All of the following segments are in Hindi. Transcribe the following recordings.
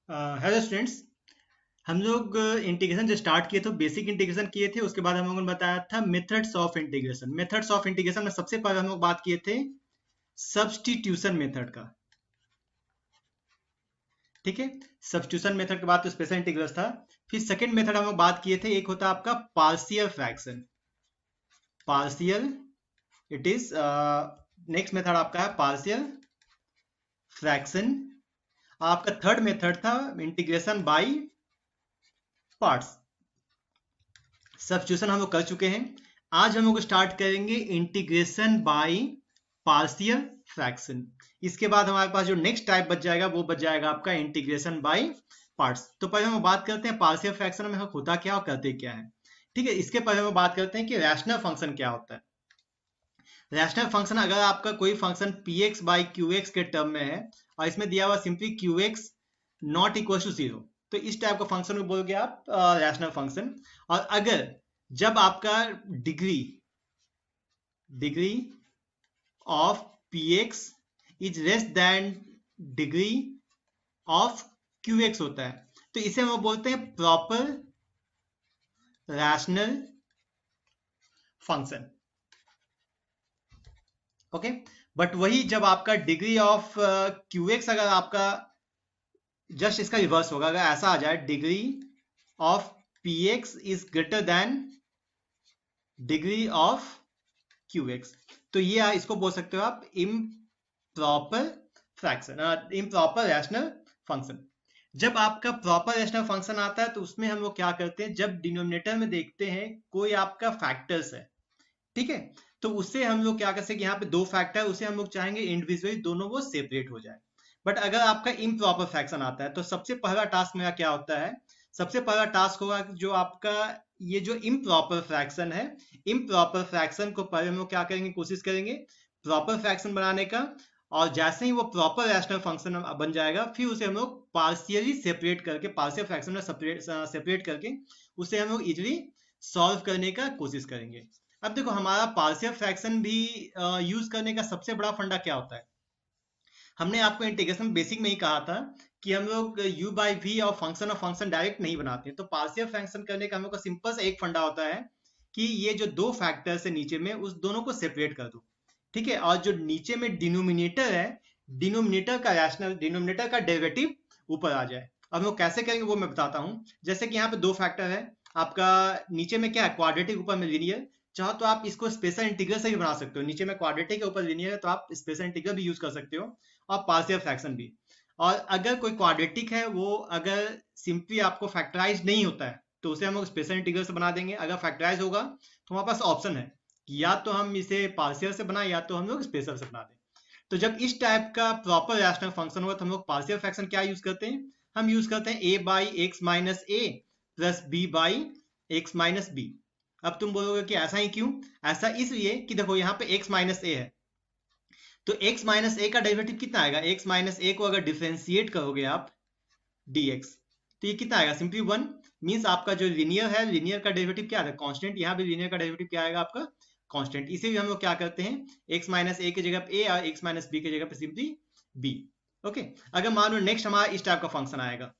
Hello students. हम लोग इंटीग्रेशन जो स्टार्ट किए थे बेसिक इंटीग्रेशन किए थे। उसके बाद हम लोगों ने बताया था methods of integration. Methods of integration में सबसे पहले हम लोग बात किए थे सब्स्टिट्यूशन मेथड का। ठीक है, सब्स्टिट्यूशन मेथड के बाद तो स्पेशल इंटीग्रल्स था। फिर सेकंड मेथड हम लोग बात किए थे, एक होता है आपका partial fraction. Partial, it is next method आपका है पार्शियल फ्रैक्शन। आपका थर्ड मेथड था इंटीग्रेशन बाय पार्ट्स। सब्स्टिट्यूशन हम लोग कर चुके हैं। आज हम लोग स्टार्ट करेंगे इंटीग्रेशन बाय पार्शियल फ्रैक्शन। इसके बाद हमारे पास जो नेक्स्ट टाइप बच जाएगा वो बच जाएगा आपका इंटीग्रेशन बाय पार्ट्स। तो पहले हम बात करते हैं पार्शियल फ्रैक्शन में होता क्या और करते क्या है। ठीक है, इसके पहले हम बात करते हैं कि रैशनल फंक्शन क्या होता है। रैशनल फंक्शन, अगर आपका कोई function P X by Q X के टर्म में है और इसमें दिया हुआ simply Q X not equal to zero, तो इस टाइप का फंक्शन को बोलोगे आप रैशनल फंक्शन। और अगर जब आपका degree degree of P x is less than degree of Q x होता है, तो इसे हम बोलते हैं proper rational function. Okay, but वही जब आपका डिग्री ऑफ क्यू एक्स, अगर आपका जस्ट इसका रिवर्स होगा, अगर ऐसा आ जाए degree of P x is greater than degree of Q x, तो ये इसको बोल सकते हो आप improper fraction, improper rational function. जब आपका प्रॉपर रैशनल फंक्शन आता है तो उसमें हम लोग क्या करते हैं, जब डिनोमिनेटर में देखते हैं कोई आपका फैक्टर्स है, ठीक है, तो उससे हम लोग क्या कर सकते हैं, यहाँ पे दो फैक्टर, उसे हम लोग चाहेंगे इंडिविजुअली दोनों वो सेपरेट हो जाए। बट अगर आपका इम्प्रॉपर फ्रैक्शन आता है तो सबसे पहला टास्क मेरा क्या होता है, सबसे पहला टास्क होगा कि जो आपका ये जो इम्प्रॉपर फ्रैक्शन है, इम्प्रॉपर फ्रैक्शन को पहले हम लोग क्या करेंगे, कोशिश करेंगे प्रॉपर फ्रैक्शन बनाने का। और जैसे ही वो प्रॉपर रैशनल फंक्शन बन जाएगा फिर उसे हम लोग पार्शियली सेपरेट करके, पार्शियल फ्रैक्शन में सेपरेट करके उसे हम लोग इजिली सॉल्व करने का कोशिश करेंगे। अब देखो, हमारा पार्शियल फ्रैक्शन भी यूज करने का सबसे बड़ा फंडा क्या होता है। हमने आपको इंटीग्रेशन बेसिक में ही कहा था कि हम लोग u बाई वी और फंक्शन डायरेक्ट नहीं बनाते, तो पार्शियल फ्रैक्शन करने का हम लोग का सिंपल सा एक फंडा होता है कि ये जो दो फैक्टर्स है नीचे में, उस दोनों को सेपरेट कर दो। ठीक है, और जो नीचे में डिनोमिनेटर है, डिनोमिनेटर का रैशनल, डिनोमिनेटर का डेरिवेटिव ऊपर आ जाए। अब हम लोग कैसे करेंगे वो मैं बताता हूँ। जैसे कि यहाँ पे दो फैक्टर है आपका, नीचे में क्या है क्वाड्रेटिक, ऊपर में लीनियर। चाहो तो आप इसको स्पेशल इंटीग्रल से भी बना सकते हो, नीचे में क्वाड्रेटिक है ऊपर लीनियर है, तो आप स्पेशल इंटीग्रल भी यूज कर सकते हो और पार्शियल फ्रैक्शन भी। और अगर कोई क्वाड्रेटिक है, वो अगर सिंपली आपको फैक्टराइज नहीं होता है तो उसे हम लोग स्पेशल इंटीग्रल से बना देंगे। अगर फैक्टराइज होगा तो हमारे पास ऑप्शन है कि या तो हम इसे पार्शियल से बनाए या तो हम लोग स्पेशल से बना दें। तो जब इस टाइप का प्रॉपर रैशनल फंक्शन होगा तो हम लोग पार्शियल फ्रैक्शन क्या यूज करते हैं, हम यूज करते हैं a by x minus A plus B by x minus B. अब तुम बोलोगे कि ऐसा ही क्यों, ऐसा इसलिए कि देखो यहाँ पे x माइनस ए है, तो x माइनस ए का डेरिवेटिव कितना आएगा, x माइनस ए को अगर डिफरेंशिएट करोगे आप dx, तो ये कितना आएगा, सिंपली वन। मींस आपका जो लीनियर है, लीनियर का डेरिवेटिव क्या है, कांस्टेंट। यहाँ भी लीनियर का डेरिवेटिव क्या आएगा आपका, कांस्टेंट। इसे भी हम लोग क्या करते हैं, x माइनस ए की जगह पे a और x माइनस बी की जगह पे सिंपली b। ओके, अगर मान लो नेक्स्ट हमारा इस टाइप का फंक्शन आएगा,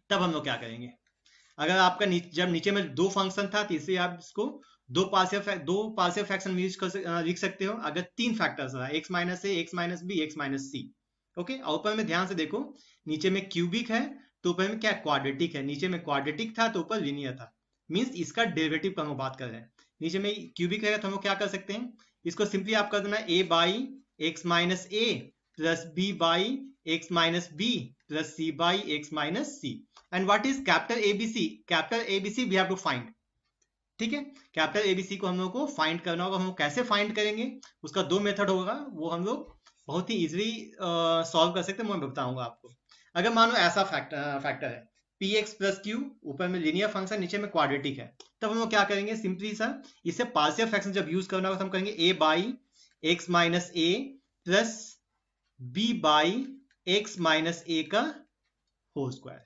तब हम लोग क्या करेंगे। अगर आपका जब नीचे में दो फंक्शन था तो इसे आप इसको दो पार्शियल फ्रैक्शन में यूज कर लिख सकते हो। अगर तीन फैक्टर्स है, X minus A, X minus B, X minus C. Okay, और ऊपर में ध्यान से देखो, नीचे में क्यूबिक है तो ऊपर में क्या क्वाड्रेटिक है, नीचे में क्वाड्रेटिक था तो ऊपर लिनियर था। मींस इसका डेरिवेटिव का हम बात कर रहे हैं। नीचे में क्यूबिक है तो हम क्या कर सकते हैं, इसको सिंपली आप कर देना A by x minus A plus B by x minus B plus C by x minus C. And what is capital A B C, capital A B C we have to find. ठीक है, कैपिटल एबीसी को हम लोग को फाइंड करना होगा। हम कैसे फाइंड करेंगे, उसका दो मेथड होगा, वो हम लोग बहुत ही इजीली सॉल्व कर सकते हैं, मैं बताऊंगा आपको। अगर मान लो ऐसा फैक्टर है पी एक्स प्लस क्यू, ऊपर में लिनियर फंक्शन, नीचे में क्वाड्रेटिक है, तब हम लोग क्या करेंगे, सिंपली सा इसे पार्शियल फ्रैक्शन जब यूज करना होगा तो हम करेंगे A by x minus A plus B by x minus A का होल स्क्वायर।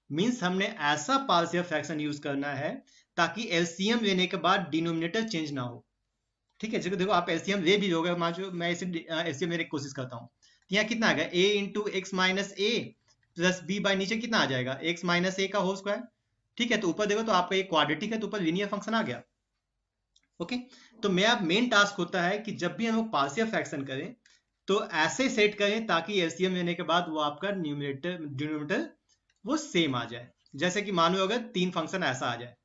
मींस हमने ऐसा पार्शियल फ्रैक्शन यूज करना है ताकि एलसीएम लेने के बाद डिनोमिनेटर चेंज ना हो। ठीक है, जब देखो आप एलसीएम ले भी लोगे, मान जो मैं इसे एलसीएम लेने की कोशिश करता हूँ, तो यहाँ कितना आ गया, a into x minus A plus B by नीचे कितना आ जाएगा, एक्स माइनस ए का होल स्क्वायर। ठीक है, तो ऊपर देखो तो आपका ये क्वाड्रेटिक है तो ऊपर लीनियर फंक्शन आ गया। ओके, तो मेरा मेन टास्क होता है कि जब भी हम लोग पार्शियल फ्रैक्शन करें तो ऐसे सेट करें ताकि एलसीएम लेने के बाद वो आपका न्यूमरेटर डिनोमिनेटर वो सेम आ जाए। जैसे कि मान लो अगर 3 फंक्शन ऐसा आ जाए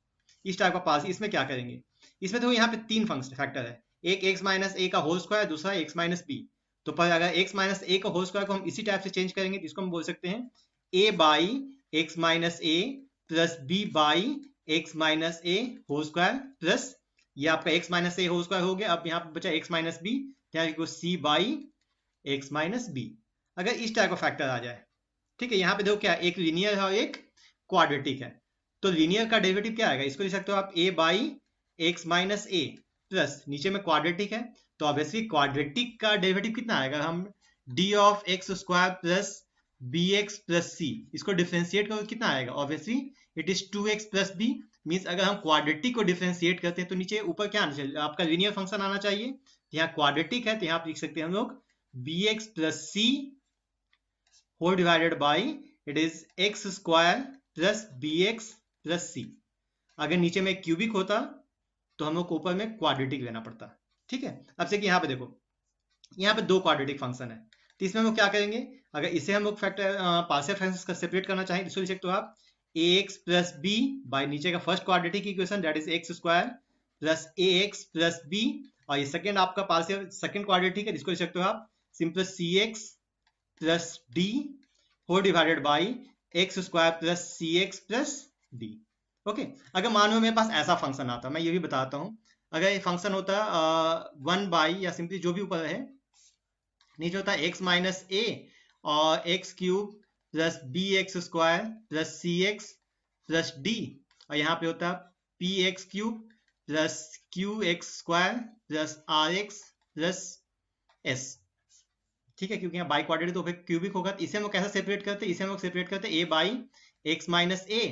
इस टाइप का पास, इसमें क्या करेंगे, इसमें तो यहाँ पे 3 फंक्शन फैक्टर है, एक एक्स माइनस ए का होल स्क्वायर, दूसरा एक्स माइनस बी। तो पर अगर एक्स माइनस ए का होल स्क्वायर को हम इसी टाइप से चेंज करेंगे तो इसको हम बोल सकते हैं A by x minus A plus B by x minus A whole square plus ये आपका X minus A whole square हो गया। अब यहाँ पे बचा एक्स माइनस बी, यहाँ सी बाई एक्स माइनस बी। अगर इस टाइप का फैक्टर आ जाए, ठीक है, यहाँ पे देखो क्या एक लीनियर है और एक क्वाड्रेटिक है, तो लीनियर का डेरिवेटिव क्या आएगा, इसको लिख सकते हो आप A by x minus A plus नीचे में क्वाड्रेटिक है तो ऑब्वियसली क्वाड्रेटिक का डेरिवेटिव कितना आएगा, हम D of X square plus B x plus C, इसको डिफ्रेंशिएट करो कितना आएगा, obviously it is 2x plus B. Means अगर हम क्वाड्रेटिक को डिफ्रेंशिएट करते हैं तो नीचे ऊपर क्या आना चाहिए, आपका लीनियर फंक्शन आना चाहिए। यहाँ क्वाड्रेटिक है तो यहाँ लिख सकते हैं हम लोग B x plus C whole divided by it is X square plus B x plus C. अगर नीचे में क्यूबिक होता तो हम लोग को ऊपर में क्वाड्रेटिक लेना पड़ता। ठीक है, अब से कि यहाँ पे देखो यहाँ पे 2 क्वाड्रेटिक फंक्शन है तो इसमें हम लोग क्या करेंगे, अगर इसे हम लोग फैक्टर पार्शियल फ्रैक्शंस का सेपरेट करना चाहें तो इसको लिख सकते हो आप A X plus B by नीचे का first quadratic equation that is X square plus A X plus B, और ये सेकंड आपका पार्शियल सेकंड क्वाड्रेटिक है जिसको लिख सकते हो आप simple C X plus D whole divided by x square plus C X plus D. Okay, अगर मान लो मेरे पास ऐसा फंक्शन आता, मैं ये भी बताता हूँ, अगर ये फंक्शन होता 1 बाई या सिंपली जो भी ऊपर है नीचे होता है एक्स माइनस ए और X cube plus B X square plus C X plus D, और यहाँ पे होता है P X cube plus Q X square plus R X plus S. ठीक है, क्योंकि यहाँ बाई क्वाड्रेटिक तो फिर क्यूबिक होगा, तो इसे हम लोग कैसे सेपरेट करते हैं, इसे हम लोग सेपरेट करते हैं A by x minus A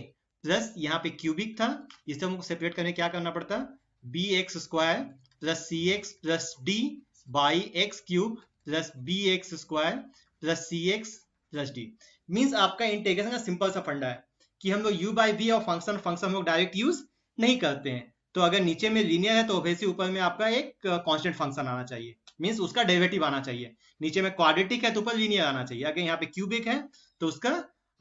plus यहाँ पे क्यूबिक था, इसे हम लोग सेपरेट करने क्या करना पड़ता, B X square plus C X plus D by X cube plus B X square plus C X plus D. Means आपका इंटीग्रेशन का सिंपल सा फंडा है कि हम लोग यू बाई वी और फंक्शन फंक्शन हम लोग डायरेक्ट यूज नहीं करते हैं। तो अगर नीचे में लीनियर है तो ऑब्वियसली ऊपर में आपका एक कांस्टेंट फंक्शन आना चाहिए, मीन्स उसका डेरिवेटिव आना चाहिए। नीचे में क्वाड्रेटिक है तो ऊपर लीनियर आना चाहिए, अगर यहाँ पे क्यूबिक है तो उसका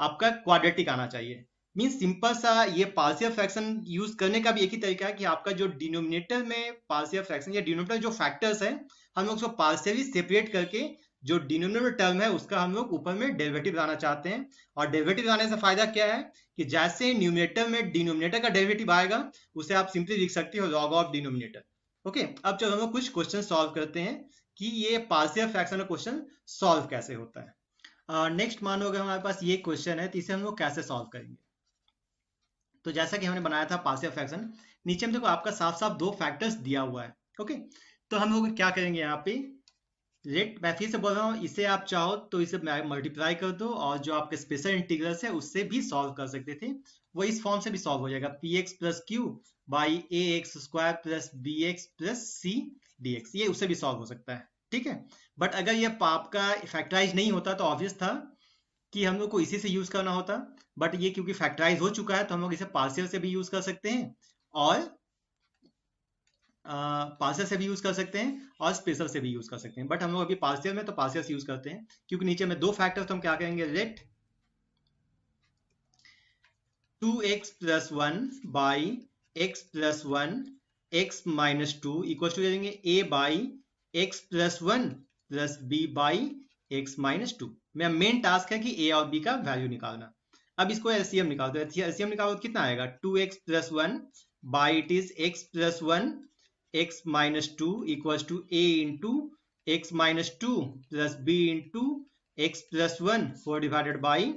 आपका क्वाड्रेटिक आना चाहिए। मीन्स सिंपल सा ये पार्शियल फ्रैक्शन यूज करने का भी एक ही तरीका है कि आपका जो डिनोमिनेटर में पार्शियल फ्रैक्शन या डिनोमिनेटर जो फैक्टर्स है हम लोग उसको पार्शियली सेपरेट करके जो डिनोमिनेटर टर्म है उसका हम लोग ऊपर में डेरिवेटिव लाना चाहते हैं। और डेरिवेटिव लाने से फायदा क्या है कि जैसे न्यूमरेटर में डिनोमिनेटर का डेरिवेटिव आएगा उसे आप सिंपली लिख सकते हो लॉग ऑफ डिनोमिनेटर। ओके, अब चलो हम लोग कुछ क्वेश्चन सॉल्व करते हैं कि ये पार्शियल फ्रैक्शन का क्वेश्चन सॉल्व कैसे होता है। नेक्स्ट मानो अगर हमारे पास ये क्वेश्चन है तो इसे हम लोग कैसे सॉल्व करेंगे। तो जैसा कि हमने बनाया था पार्शियल फ्रैक्शन, नीचे में देखो आपका साफ साफ 2 फैक्टर्स दिया हुआ है। ओके, तो हम लोग क्या करेंगे यहाँ पे, लेट मैं फिर से बोल रहा हूँ, इसे आप चाहो तो इसे मल्टीप्लाई कर दो और जो आपके स्पेशल इंटीग्रल्स है उससे भी सॉल्व कर सकते थे, वो इस फॉर्म से भी सॉल्व हो जाएगा, P X plus Q by A x square plus B x plus C D X, ये उससे भी सॉल्व हो सकता है। ठीक है, बट अगर ये आपका फैक्टराइज नहीं होता तो ऑब्वियस था कि हम लोग को इसी से यूज करना होता, बट ये क्योंकि फैक्टराइज हो चुका है तो हम लोग इसे पार्शियल से भी यूज कर सकते हैं और पार्शियल से भी यूज कर सकते हैं और स्पेशल से भी यूज कर सकते हैं, बट हम लोग अभी पार्शियल में तो पार्शियल से यूज करते हैं क्योंकि नीचे में 2 फैक्टर्स, तो हम क्या करेंगे, let 2x plus 1 by x plus 1 X minus 2 equal to देंगे a by x plus 1 plus B by x minus 2। मेरा मेन टास्क है कि a और b का वैल्यू निकालना। अब इसको एलसीएम निकाल दो, एलसीएम निकालो कितना आएगा, 2x plus 1 by it is x plus 1 x minus 2 equals to a into x minus 2 plus b into x plus 1 four divided by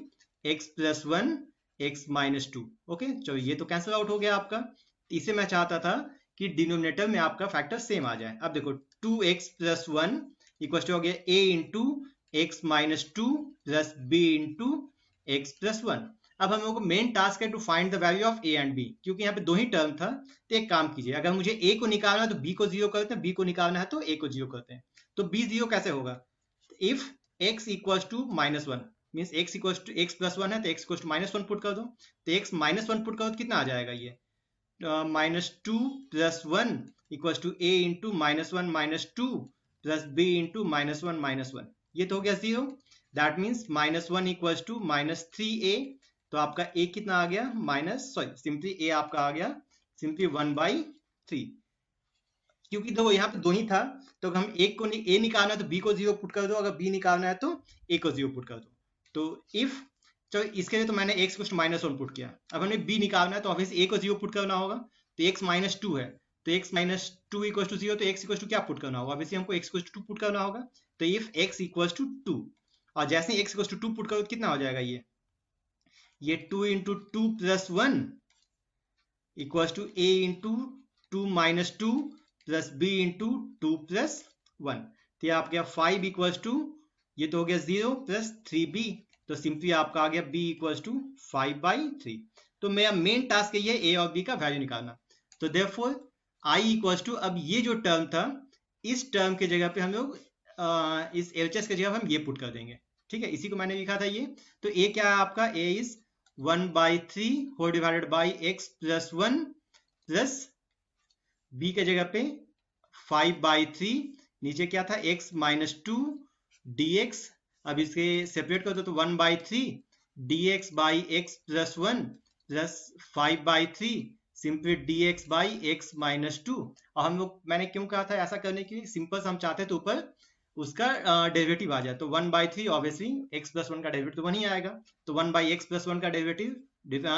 x plus 1 X minus 2। Okay, चलो ये तो कैंसिल आउट हो गया आपका। इसे मैं चाहता था कि डिनोमिनेटर में आपका फैक्टर सेम आ जाए। अब देखो 2x प्लस 1 इक्वल टू हो गया a into x minus 2 plus b into x plus 1। अब हम लोगों को मेन टास्क है to find the value of a and b, क्योंकि यहाँ पे 2 ही टर्म था। तो एक काम कीजिए, अगर मुझे a को निकालना है तो b को 0 करते हैं, b को निकालना है तो a को 0 करते हैं। तो b 0 कैसे होगा, if x equals to -1, means x equal to x plus one है तो x equal to minus one put कर दो, तो x माइनस वन पुट करो तो कितना आ जाएगा ये minus two plus one equal to a into minus one minus two plus b into minus one, ये तो हो गया zero. That means minus one equal to minus three A, तो आपका a कितना आ गया माइनस सॉरी सिंपली a आपका आ गया सिंपली वन बाई थ्री, क्योंकि देखो यहाँ पे दो ही था तो हम एक को a निकालना है तो b को जीरो पुट कर दो, अगर b निकालना है तो a को जीरो पुट कर दो। तो इफ चलो इसके लिए तो मैंने x को माइनस वन पुट किया, अब हमें b निकालना है तो ऑब्वियसली a को जीरो पुट करना होगा, तो x माइनस टू है तो x minus two equal to zero, तो x इक्वल टू क्या पुट करना होगा, ऑब्वियसली हमको x इक्वल टू पुट करना होगा। तो if x equal to two, और जैसे ही x equal to two put करो कितना हो जाएगा ये two into two plus one equal to a into two minus two plus b into two plus one, तो ये आपके फाइव इक्वल्स टू ये तो हो गया जीरो प्लस थ्री बी, तो सिंपली आपका आ गया b equals to five by three. तो मेरा मेन टास्क ये है a और b का वैल्यू निकालना। तो देयरफॉर i इक्वल्स टू, अब ये जो टर्म था इस टर्म के जगह पे हम लोग इस LHS के जगह हम ये पुट कर देंगे, ठीक है, इसी को मैंने लिखा था ये। तो a क्या है आपका, a is one by three whole divided by x plus one plus b के जगह पे फाइव बाई थ्री, नीचे क्या था x minus to d x, अब इसके सेपरेट कर दो तो one by three d x by x plus one plus five by three simply D x by x minus to. और हम लोग मैंने क्यों कहा था ऐसा करने के लिए, सिंपल हम चाहते तो ऊपर उसका डेरिवेटिव आ जाए, तो one by three obviously x plus one का डेरिवेटिव तो वन ही आएगा, तो one by x plus one का derivative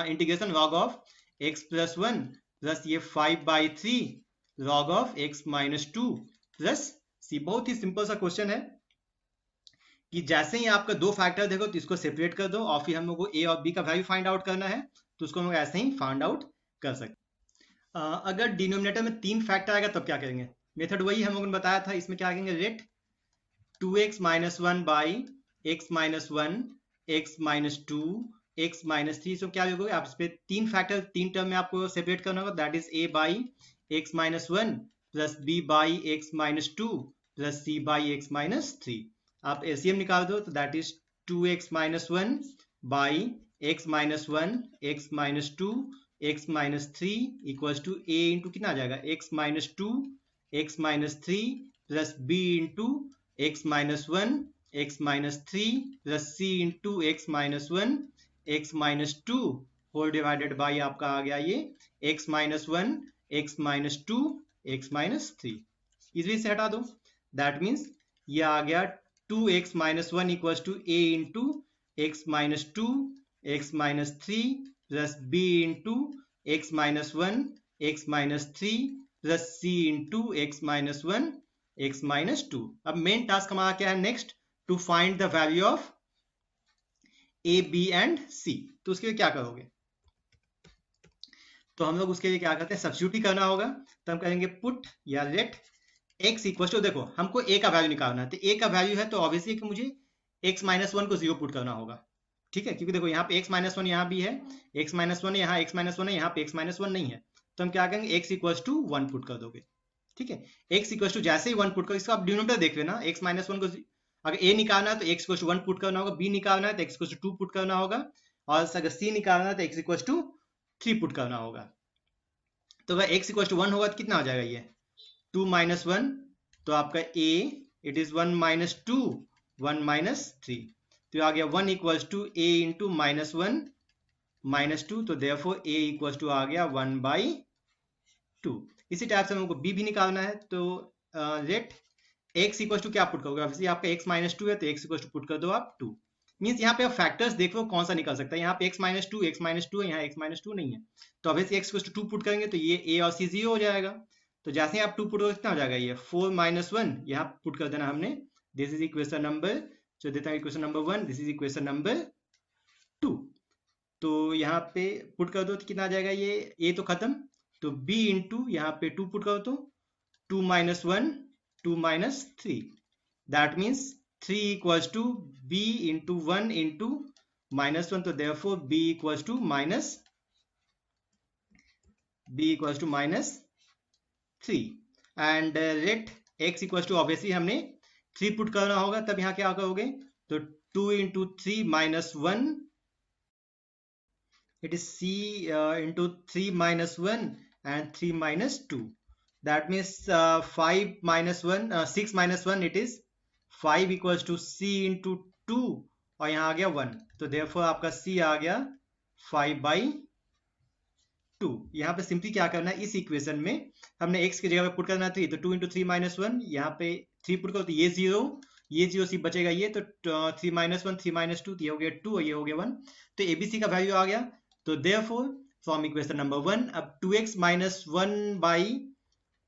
integration log of x plus one plus ये five by three log of x minus two plus c. बहुत ही सिंपल सा क्वेश्चन है कि जैसे ही आपका दो फैक्टर देखो तो इसको सेपरेट कर दो और फिर हम लोग को ए और बी का वैल्यू फाइंड आउट करना है, तो उसको हम लोग ऐसे ही फाइंड आउट कर सकते। अगर डिनोमिनेटर में तीन फैक्टर आएगा तब क्या करेंगे, मेथड वही हम लोगों ने बताया था, इसमें क्या करेंगे let two x minus one by x minus one x minus two x minus three, so क्या होगा आप इस पे तीन फैक्टर तीन टर्म में आपको सेपरेट करना होगा, that is a by x minus one plus B by x minus two plus C by x minus three. आप एलसीएम निकाल दो तो that is two x minus one by x minus one x minus two x minus three equals to A into कितना आ जाएगा x minus two x minus three plus B into x minus one x minus three plus C into x minus one x minus two whole divided by आपका आ गया ये X minus one x minus two x minus three, easily से हटा दो, दैट मीन्स ये आ गया two x minus one equals to A into x minus two x minus three plus B into x minus one x minus three plus C into x minus one x minus two. अब मेन टास्क हमारा क्या है next, to find the value of a b and c. तो उसके लिए क्या करोगे, तो हम लोग उसके लिए क्या करते हैं सब्स्टिट्यूट ही करना होगा, तो हम करेंगे पुट या लेट x इक्वल टू, देखो हमको a का वैल्यू निकालना है, तो a का वैल्यू है तो ऑब्वियसली कि मुझे x माइनस वन को जीरो पुट करना होगा, ठीक है, क्योंकि देखो यहाँ पे x माइनस वन यहाँ भी है, x माइनस वन यहाँ x माइनस वन है, यहाँ पे x माइनस वन नहीं है, तो हम क्या करेंगे x equal to one put कर दोगे, ठीक है, x इक्वल टू जैसे ही वन पुट करो, इसको आप डिनोमिनेटर देख लेना, x माइनस वन को अगर a निकालना है तो x equal to one put करना होगा, b निकालना है तो x equal to two put करना होगा, और अगर c निकालना है तो x equal to three put करना होगा। तो अगर x इक्वल टू वन होगा तो कितना हो जाएगा ये टू माइनस वन, तो आपका a it is one minus two one minus three, तो आ गया one equals to a into minus one minus two, तो देयरफॉर a इक्वल्स टू आ गया वन बाई टू। इसी टाइप से हमको b भी निकालना है, तो लेट x इक्वल्स टू क्या पुट करोगे, ऑब्वियसली आपका x माइनस टू है तो x इक्वल्स टू पुट कर दो आप टू, मीन्स यहाँ पे आप फैक्टर्स देख लो कौन सा निकल सकता है, यहाँ पे x माइनस टू है, यहाँ x माइनस टू नहीं है, तो obviously x equals to two put करेंगे तो ये a और c जीरो हो जाएगा, तो जैसे ही आप टू पुट करोगे कितना हो जाएगा ये फोर माइनस वन, यहाँ पुट कर देना हमने, दिस इज इक्वेशन नंबर, जो देता है equation number one, this is equation number to, तो यहाँ पे पुट कर दो तो कितना आ जाएगा ये a तो खत्म, तो b इंटू यहाँ पे टू पुट करो तो two minus one two minus three, that means three equals to b into one into minus one, तो therefore b equals to minus three, and let x equals to obviously हमने थ्री पुट करना होगा, तब यहाँ क्या करोगे तो 2 into 3 minus 1. It is c into 3 minus 1 and 3 minus 2. That means 5 minus 1 6 minus 1 it is 5 equals to c into 2 और यहाँ आ गया 1, तो therefore आपका c आ गया 5/2। यहाँ पे सिंपली क्या करना है, इस इक्वेशन में हमने x की जगह पे पुट करना 3, तो 2 into 3 minus 1, यहाँ पे 3 पुट करो तो ये 0 सी बचेगा, ये तो 3 minus 1 3 minus 2, ये हो गया 2 और ये हो गया 1, तो ABC का वैल्यू आ गया। तो therefore फ्रॉम इक्वेशन नंबर 1 अब 2x minus 1 by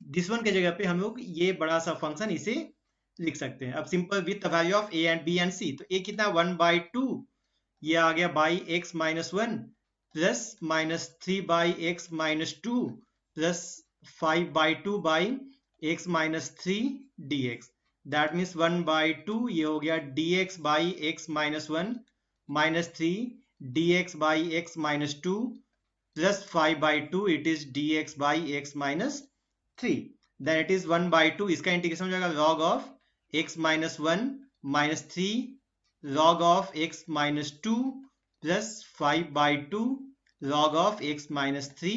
this one के जगह पे हम लोग ये बड़ा सा फंक्शन इसे लिख सकते हैं। अब simple with the value of a and b and c, तो a कितना 1/2, ये आ गया by x minus 1 plus minus 3/x minus 2 plus 5/2 by x minus 3 dx। That means 1/2 ये हो गया dx by x minus 1 minus 3 dx by x minus 2 plus 5/2 it is dx by x minus 3, then it is 1/2, इसका इंटीग्रेशन हो जाएगा log of x minus 1 minus 3 log of x minus 2 plus 5/2 log of x minus 3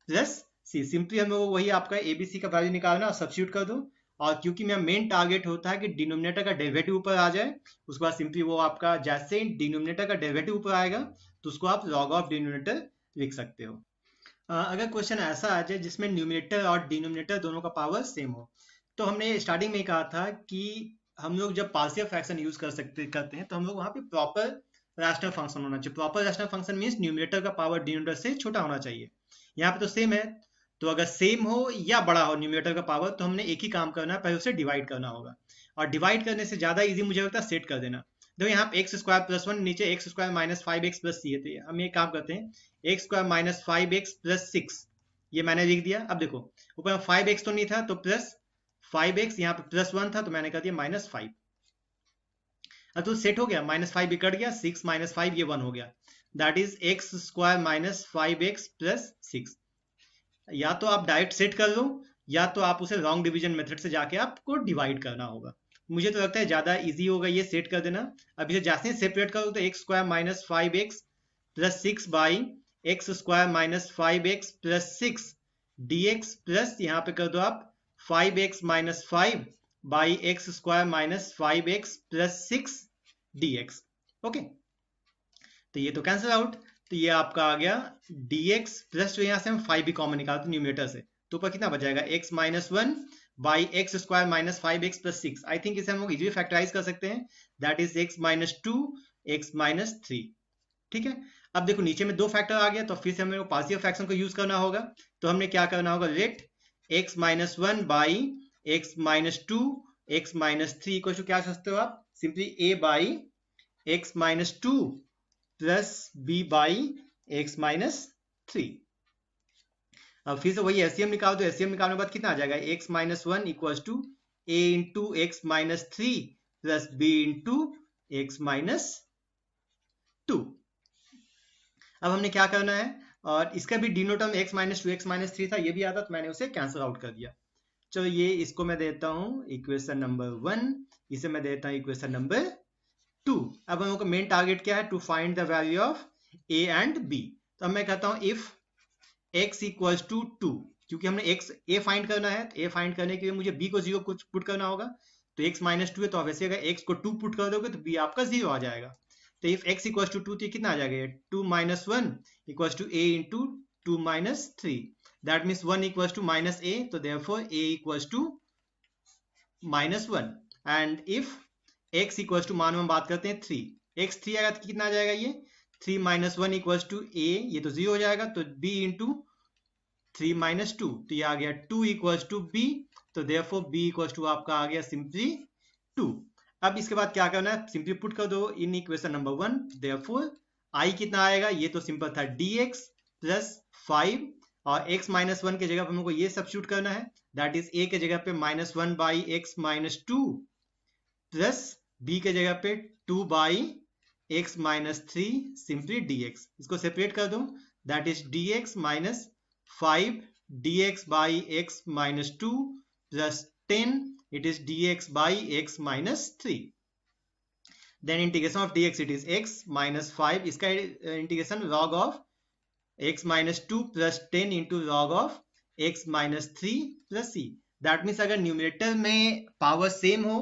plus c। Simply हम लोग वही आपका एबीसी का वैल्यू निकालना और सब्स्टिट्यूट कर दो, और क्योंकि मेरा मेन टारगेट होता है कि डिनोमिनेटर का डेरिवेटिव ऊपर आ जाए, उसके बाद सिंपली वो आपका जैसे ही डिनोमिनेटर का डेरिवेटिव ऊपर आएगा तो उसको आप log ऑफ डिनोमिनेटर लिख सकते हो। अगर क्वेश्चन ऐसा आ जाए जिसमें न्यूमिनेटर और डिनोमिनेटर दोनों का पावर सेम हो, तो हमने स्टार्टिंग में कहा था कि हम लोग जब पार्शियल फ्रैक्शन यूज करते हैं तो हम लोग वहां पे प्रॉपर रैशनल फंक्शन होना चाहिए। Proper rational function means numerator का पावर डिनोमिनेटर से छोटा होना चाहिए। यहाँ पे तो सेम है, तो अगर सेम हो या बड़ा हो न्यूमिनेटर का पावर, तो हमने एक ही काम करना है, पहले उसे डिवाइड करना होगा, और डिवाइड करने से ज्यादा इजी मुझे लगता है सेट कर देना। देखो यहाँ पे एक्स स्क्वायर प्लस 1, नीचे x square minus 5x plus c है, तो हम ये काम करते हैं x square minus 5x plus 6, ये मैंने लिख दिया। अब देखो ऊपर में 5x तो नहीं था तो प्लस 5x, यहाँ पे प्लस 1 था तो मैंने कर दिया माइनस 5। अब तो सेट हो गया, माइनस 5 भी कट गया, 6 माइनस 5 ये 1 हो गया, that is X square minus 5x plus 6। या तो आप डायरेक्ट सेट कर लो, या तो आप उसे लॉन्ग डिवीजन मेथड से जाके आपको डिवाइड करना होगा। मुझे तो लगता है ज्यादा इजी होगा ये सेट कर देना। अब इसे जैसे ही सेपरेट करो तो x square minus 5x plus 6 by x square minus 5x plus 6 dx plus यहाँ पे कर दो आप 5x minus 5 by x square minus 5x plus 6 dx। Okay, तो ये तो कैंसिल आउट, तो ये आपका आ गया dx प्लस, जो यहाँ से हम 5 भी कॉमन निकालते हैं न्यूमिनेटर से, तो ऊपर कितना बच जाएगा x minus 1 by x square minus 5x plus 6। I think इसे हम लोग इजीली फैक्टराइज कर सकते हैं, that is x minus 2 x minus 3। ठीक है, अब देखो नीचे में दो फैक्टर आ गया, तो फिर से हमें पार्शियल फ्रैक्शन को यूज करना होगा। तो हमने क्या करना होगा, let x minus 1 by x minus 2 x minus 3 equal to क्या सकते हो आप, simply a by x minus 2 plus b by x minus 3। अब फिर से वही एससीएम निकाल दो, एससीएम निकालने के बाद कितना आ जाएगा, x minus 1 equals to a into x minus 3 plus b into x minus 2। अब हमने क्या करना है, और इसका भी denominator x minus 2 X minus 3 था, ये भी आता, तो मैंने उसे कैंसिल आउट कर दिया। चलो ये इसको मैं देता हूं इक्वेशन नंबर 1, इसे मैं देता हूं इक्वेशन नंबर 2। अब हम लोग का मेन टारगेट क्या है, to find the value of a and b। तो अब मैं कहता हूं इफ x इक्वल्स टू 2, क्योंकि हमने x a फाइंड करना है, तो a फाइंड करने के लिए मुझे b को 0 कुछ पुट करना होगा, तो x माइनस 2 है, तो ऑब्वियसली अगर x को 2 पुट कर दोगे तो b आपका 0 आ जाएगा। तो इफ x इक्वल्स टू 2, तो कितना आ जाएगा, 2 minus 1 equals to a into 2 minus 3, that means 1 equals to minus a, तो therefore a equals to minus 1। And if x equals to, मान हम बात करते हैं 3, x 3 आएगा तो कितना आ जाएगा, ये 3 माइनस 1 इक्वल्स टू a, ये तो 0 हो जाएगा, तो b इंटू 3 माइनस 2, तो ये आ गया 2 इक्वल्स टू b, तो देयरफॉर b इक्वल्स टू आपका आ गया सिंपली 2। अब इसके बाद क्या करना है, सिंपली पुट कर दो in equation number 1, therefore i कितना आएगा, ये तो सिंपल था dx प्लस 5, और x माइनस 1 के जगह पर हमको ये सब्स्टिट्यूट करना है, दैट इज a के जगह पे minus 1 by x minus 2 plus b के जगह पे 2 by x minus 3 simply dx। इसको सेपरेट कर दो, that is dx minus 5 dx by x minus 2 plus 10, it is dx by x minus 3। Then integration of D X it is X minus 5, इसका integration log of x minus 2 plus 10 into log of x minus 3 plus c। That means अगर न्यूमिनेटर में पावर सेम हो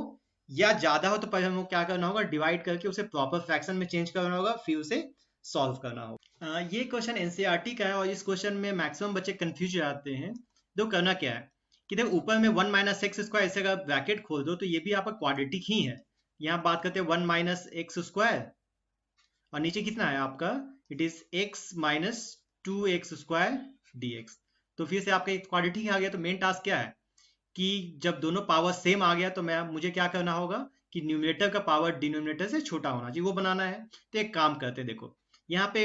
या ज्यादा हो तो पहले हमको क्या करना होगा, डिवाइड करके उसे प्रॉपर फ्रैक्शन में चेंज करना होगा, फिर उसे सॉल्व करना होगा। ये क्वेश्चन एनसीईआरटी का है और इस क्वेश्चन में मैक्सिमम बच्चे कंफ्यूज हो जाते हैं। तो करना क्या है कि देखो ऊपर में 1 माइनस एक्स स्क्वायर ऐसे अगर ब्रैकेट खोल दो तो ये भी आपका क्वाड्रेटिक ही है। यहाँ बात करते हैं 1 माइनस एक्स स्क्वायर और नीचे कितना है आपका, it is x minus 2x square dx। तो फिर से आपका एक क्वाड्रेटिक आ गया। तो मेन टास्क क्या है कि जब दोनों पावर सेम आ गया तो मुझे क्या करना होगा कि न्यूमिनेटर का पावर डिनोमिनेटर से छोटा होना चाहिए, वो बनाना है। तो एक काम करते हैं, देखो यहाँ पे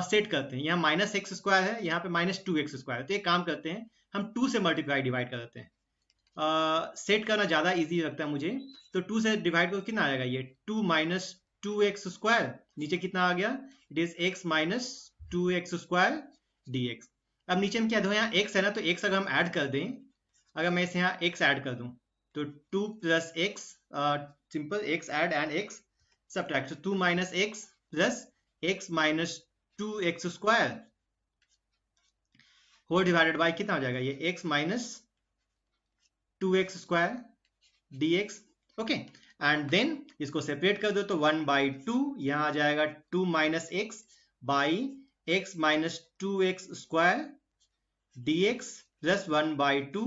सेट करते हैं, यहाँ माइनस एक्स स्क्वायर है, यहाँ पे माइनस 2x स्क्वायर है। तो एक काम करते हैं, हम 2 से मल्टीप्लाई डिवाइड कर देते हैं। सेट करना ज़्यादा इजी लगता है मुझे। तो 2 से डिवाइड करो, कितना आएगा ये 2 माइनस 2x स्क्वायर, नीचे कितना आ गया, it is x minus 2x square dx। अब नीचे में क्या दो, यहाँ x है ना, तो x अगर हम ऐड कर दें, अगर मैं इसे यहाँ x ऐड कर दूं तो 2 plus x, simple x add and x subtract, तो 2 minus x plus x minus 2x square whole divided by कितना हो जाएगा ये x minus 2x square dx। Okay, and then इसको सेपरेट कर दो तो 1/2 यहाँ आ जाएगा 2 minus x by x minus 2x square dx plus 1/2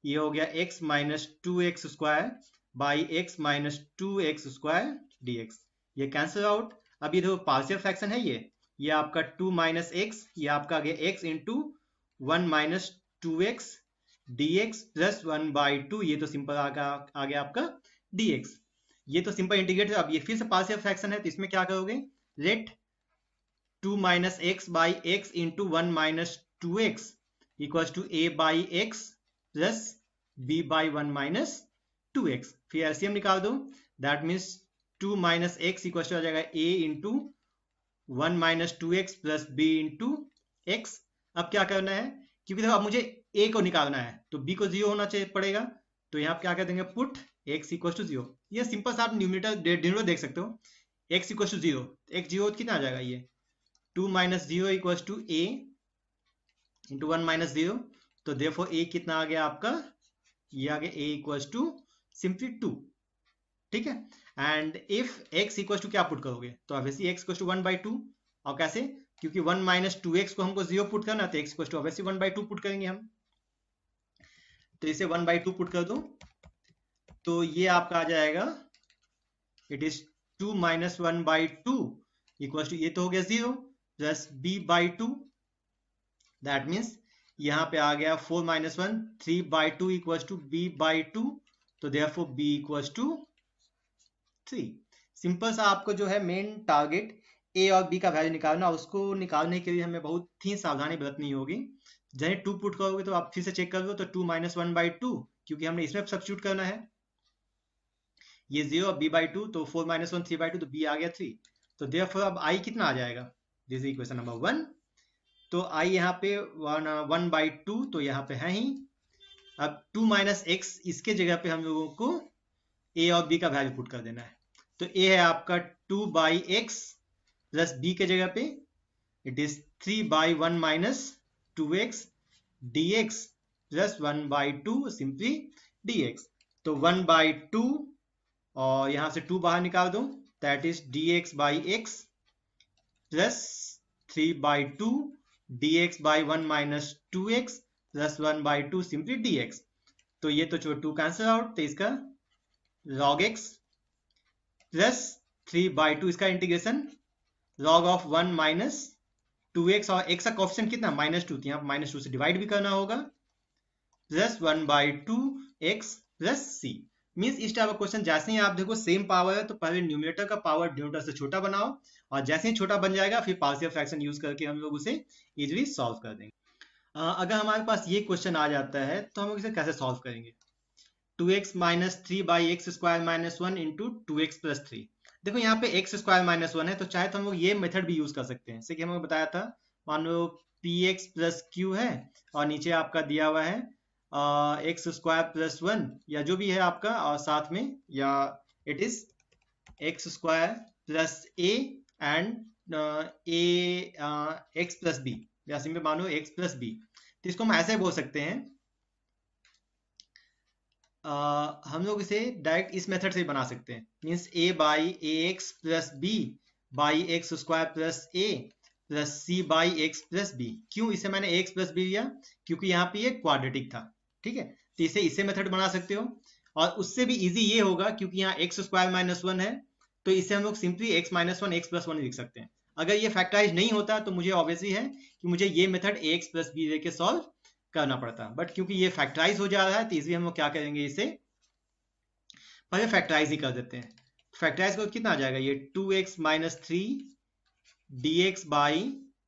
ये हो गया x minus 2x square by x minus 2x square dx। ये कैंसिल आउट। अब ये देखो पार्शियल फ्रैक्शन है, ये आपका 2 माइनस एक्स, ये आपका आ गया x into 1 minus 2x dx plus 1/2, ये तो सिंपल आ गया आपका dx। ये तो सिंपल इंटीग्रेट है। अब ये फिर से पार्शियल फ्रैक्शन है, तो इसमें क्या करोगे, let 2 minus x by x into 1 minus 2x equals to a by x plus b by 1 minus 2x। फिर एलसीएम निकाल दो, that means 2 minus x equals to आ जाएगा a into 1 minus 2x plus b into x। अब क्या करना है, क्योंकि देखो अब मुझे a को निकालना है तो b को 0 होना चाहिए पड़ेगा, तो यहाँ क्या कर देंगे, पुट x इक्वल टू 0। ये सिंपल सा आप न्यूमिनेटर डिनोमिनेटर देख सकते हो, x इक्वल टू 0, x 0 कितना आ जाएगा, ये 2 माइनस 0 equal to a into 1 minus 0। तो देयरफॉर a कितना आ गया आपका, ये आ गया a इक्वल टू सिंपली 2। ठीक है, and if x equal to क्या पुट करोगे, तो ऑब्वियसली x इक्वल टू 1/2। और कैसे, क्योंकि 1 माइनस 2x को हमको 0 पुट करना, तो x equal to obviously 1/2 put करेंगे हम। तो इसे 1/2 पुट कर दो, तो ये आपका आ जाएगा, it is 2 minus 1/2 equal to, ये तो हो गया 0 प्लस b/2। दैट मीन्स यहाँ पे आ गया 4 माइनस 1, 3/2 इक्वल टू b/2। तो therefore b equal to 3। Simple सा आपको जो है मेन टारगेट a और b का वैल्यू निकालना, उसको निकालने के लिए हमें बहुत ही सावधानी बरतनी होगी। जब 2 पुट करोगे तो आप फिर से चेक कर लो, तो 2 माइनस 1/2, क्योंकि हमने इसमें सब्स्टिट्यूट करना है, ये 0 और b/2, तो 4 माइनस 1 3/2, तो b आ गया 3। तो देयरफॉर अब i कितना आ जाएगा, दिस इज इक्वेशन नंबर 1। तो i यहाँ पे 1/2 तो यहाँ पे है ही। अब 2 माइनस एक्स, इसके जगह पे हम लोगों को a और b का वैल्यू पुट कर देना है। तो a है आपका 2/x प्लस b के जगह पे it is 3/1 minus 2x dx plus 1/2 simply dx। तो 1/2 और यहाँ से 2 बाहर निकाल दो, that is dx by x plus 3/2 dx by 1 minus 2x plus 1/2 simply dx। तो ये तो 2 कैंसिल आउट, तो इसका log x प्लस 3/2, इसका integration log of 1 minus 2x, और x का कोएफिशिएंट कितना -2, यहाँ -2 से डिवाइड भी करना होगा, plus 1/2 x plus c। Means इस टाइप का क्वेश्चन जैसे ही आप देखो सेम पावर है तो पहले न्यूमिनेटर का पावर डिनोमिनेटर से छोटा बनाओ, और जैसे ही छोटा बन जाएगा फिर पार्शियल फ्रैक्शन यूज करके हम लोग उसे इजीली सॉल्व कर देंगे। अगर हमारे पास ये क्वेश्चन आ जाता है तो हम इसे कैसे सॉल्व करेंगे, 2x minus 3/x square minus 1 into 2x plus 3। देखो यहाँ पे x स्क्वायर माइनस 1 है, तो चाहे तो हम लोग ये मेथड भी यूज कर सकते हैं, जैसे कि हमें बताया था, मान लो px प्लस q है और नीचे आपका दिया हुआ है x स्क्वायर प्लस 1 या जो भी है आपका, और साथ में या it is X square plus A and A X plus B, या सिंपल मानो एक्स प्लस बी। तो इसको हम ऐसे बोल सकते हैं, हम लोग इसे डायरेक्ट इस मेथड से बना सकते हैं, means A by A X plus B by x square plus A plus C by x plus B. क्यों इसे मैंने एक्स प्लस बी लिया? क्योंकि यहाँ पे ये क्वाड्रेटिक था, ठीक है। तो इसे मेथड बना सकते हो, और उससे भी इजी ये होगा क्योंकि यहाँ एक्स स्क्वायर माइनस वन है, तो इसे हम लोग simply x minus one x plus one लिख सकते हैं। अगर ये फैक्टराइज नहीं होता तो मुझे ऑब्वियसली है कि मुझे ये मेथड ए एक्स प्लस बी लेके सॉल्व करना पड़ता, बट क्योंकि ये फैक्टराइज हो जा रहा है तो इसलिए हम लोग क्या करेंगे, इसे पहले फैक्टराइज ही कर देते हैं। फैक्टराइज को कितना आ जाएगा, ये 2x minus three dx by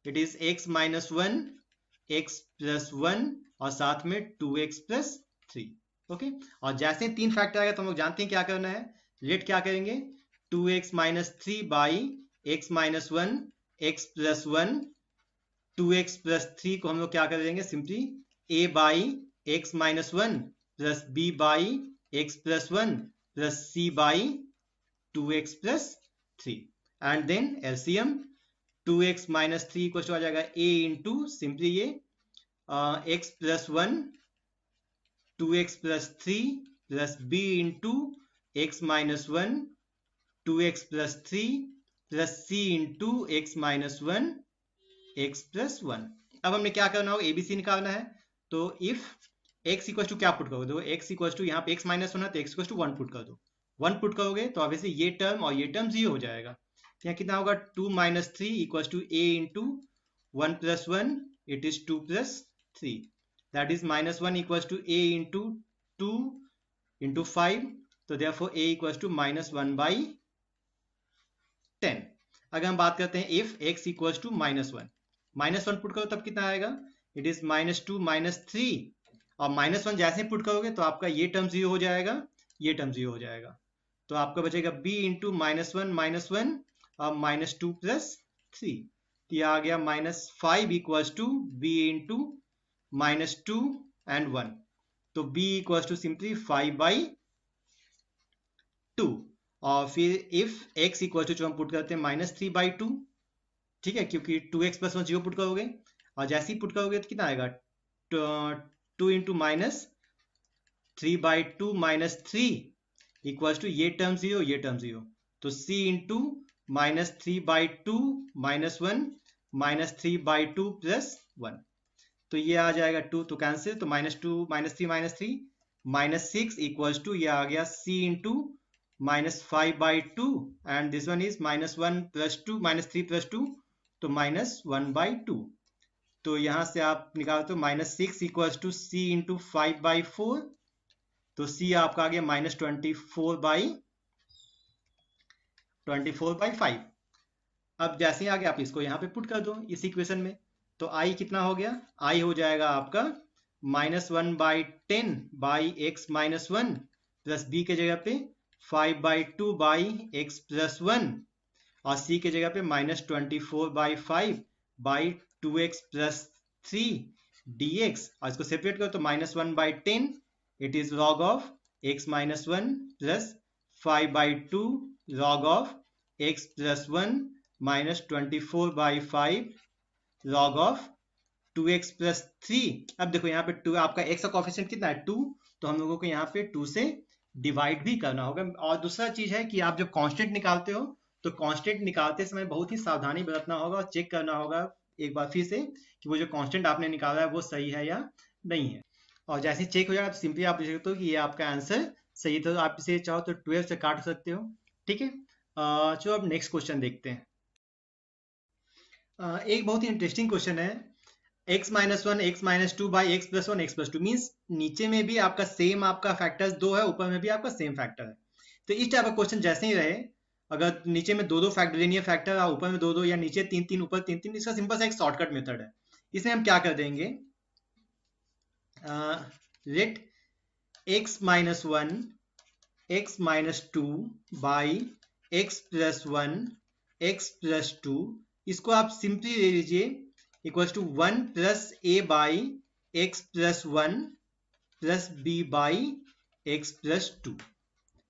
it is x minus one x plus one और साथ में 2x प्लस थ्री। ओके, और जैसे तीन फैक्टर आएगा तो हम लोग जानते हैं क्या करना है, लेट क्या करेंगे, 2x minus three by x minus one x plus one 2x plus three को हम लोग क्या कर देंगे, simply a by x minus one plus B by x plus one plus C by 2x plus three, and then LCM 2x minus three equal to आ जाएगा a इंटू सिंपली ये x plus one 2x plus three plus b into x minus one 2x plus three plus c into x minus one x plus one. अब हमने क्या करना होगा, एबीसी निकालना है। तो इफ x इक्वल टू क्या पुट करोगे, तो x इक्वल टू यहाँ पे x माइनस वन है तो x equal to one put कर दो। वन पुट करोगे तो ऑब्वियसली ये टर्म और ये टर्म जीरो हो जाएगा। यहाँ कितना होगा, two minus three equal to A into one plus one it is two plus three, that is minus one equal to A into two into five, तो therefore a equal to minus one by 10। अगर हम बात करते हैं if x equal to minus one put करो तब कितना आएगा, it is minus two minus three, और माइनस वन जैसे पुट करोगे तो आपका ये टर्म जीरो हो जाएगा, ये टर्म जीरो हो जाएगा, तो आपका बचेगा b इंटू माइनस वन और माइनस टू प्लस थ्री, तो यह आ गया minus five equal to B into minus two and one, तो b equal to simply five by two, और फिर इफ x इक्वल टू जो हम पुट करते हैं माइनस थ्री बाई टू, ठीक है, क्योंकि two x plus one zero put करोगे, और जैसे ही पुट करोगे तो कितना आएगा, two into minus three by two minus three equal to ये टर्म जीरो ये टर्म जीरो, तो c into minus three by two minus one minus three by two plus one, तो ये आ जाएगा टू तो कैंसिल, तो minus two minus three minus six equal to ये आ गया c into minus five by two and this one is minus one plus two minus three plus two, तो माइनस वन बाई टू, तो यहां से आप निकालते हो minus six equal to C into five by four, तो c आपका आ गया माइनस 24 बाई फाइव। अब जैसे ही आ गया आप इसको यहाँ पे पुट कर दो इस इक्वेशन में, तो i कितना हो गया, i हो जाएगा आपका minus one by ten by x minus one plus b के जगह पे five by two by x plus one, और c के जगह पे minus 24 by five by two x plus three d x, और इसको सेपरेट करो तो minus one by ten it is log of x minus 1 plus 5 by 2 log of x plus 1 minus 24 by 5 log of 2x plus 3। अब देखो यहाँ पे 2 आपका x का कोफिशिएंट कितना है 2, तो हम लोगों को यहाँ पे 2 से डिवाइड भी करना होगा। और दूसरा चीज है कि आप जब कांस्टेंट निकालते हो तो कांस्टेंट निकालते समय बहुत ही सावधानी बरतना होगा और चेक करना होगा एक बार फिर से कि वो जो कांस्टेंट आपने निकाला है वो सही है या नहीं है। और जैसे ही चेक हो जाएगा तो सिंपली आप देख सकते हो कि ये आपका आंसर सही है, तो आप इसे चाहो तो 12 से काट सकते हो, ठीक है। चलो अब नेक्स्ट क्वेश्चन देखते हैं। एक बहुत ही इंटरेस्टिंग क्वेश्चन है, x minus one x minus to by x plus one x plus to, means नीचे में भी आपका सेम आपका फैक्टर्स दो है, ऊपर में भी आपका सेम फैक्टर है। तो इस टाइप का क्वेश्चन जैसे ही रहे, अगर नीचे में दो दो फैक्टोरियल फैक्टर और ऊपर में दो दो, या नीचे तीन तीन ऊपर तीन तीन, इसका सिंपल सा एक शॉर्टकट मेथड है। इसमें हम क्या कर देंगे, let x minus 1 x minus 2 by x plus 1 x plus 2, इसको आप सिंपली ले लीजिए equals to 1 plus a by x plus 1 plus b by x plus 2।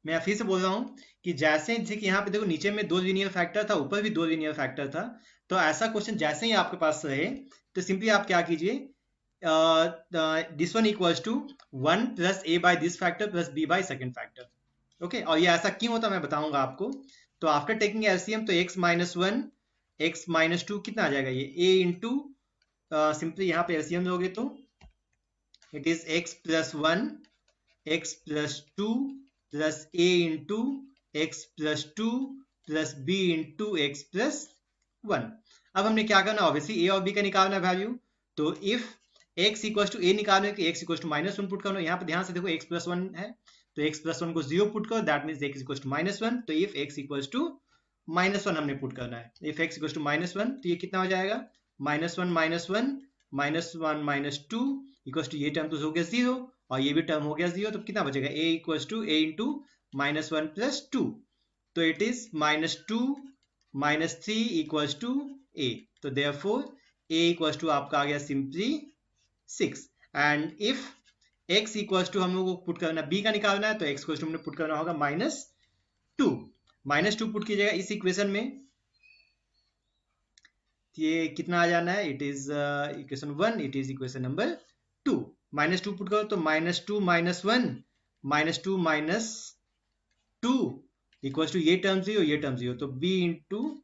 मैं फिर से बोल रहा हूँ कि जैसे कि यहाँ पे देखो नीचे में 2 लीनियर फैक्टर था, ऊपर भी 2 लीनियर फैक्टर था, तो ऐसा क्वेश्चन जैसे ही आपके पास रहे तो सिंपली आप क्या कीजिए, this one equals to 1 plus a by this factor plus b by second factor. Okay, और ये ऐसा क्यों होता है मैं बताऊंगा आपको। तो आफ्टर टेकिंग एलसीएम तो x minus one x minus to कितना आ जाएगा, ये a इंटू, सिंपली यहाँ पे एलसीएम लोगे तो it is x plus one x plus two plus a into x plus two plus B into x plus one. अब हमने क्या करना, ऑब्वियसली ए और बी का निकालना वैल्यू। तो if x equal to a निकालने के x equal to minus one put करना, यहाँ पे ध्यान से देखो x प्लस वन है, तो x प्लस वन को 0 पुट करो, that means x equal to minus one. तो if x equal to minus one हमने पुट करना है, if x equal to minus one तो ये कितना हो जाएगा, minus one minus one minus two equal to, ये टर्म तो हो गया 0 और ये भी टर्म हो गया 0, तो कितना बचेगा, a equal to a into minus one plus two, तो it is minus two minus three equal to a। तो देयरफॉर a इक्वल टू आपका आ गया simply 6। And if x equal to हम लोग को पुट करना b का निकालना है, तो x इक्वल टू हमने पुट करना होगा माइनस टू पुट कीजिएगा इस इक्वेशन में, ये कितना आ जाना है, it is equation one, it is equation number two. Minus two put करो तो minus two minus one minus two minus two equal to ये टर्म 0 ये टर्म 0, तो b into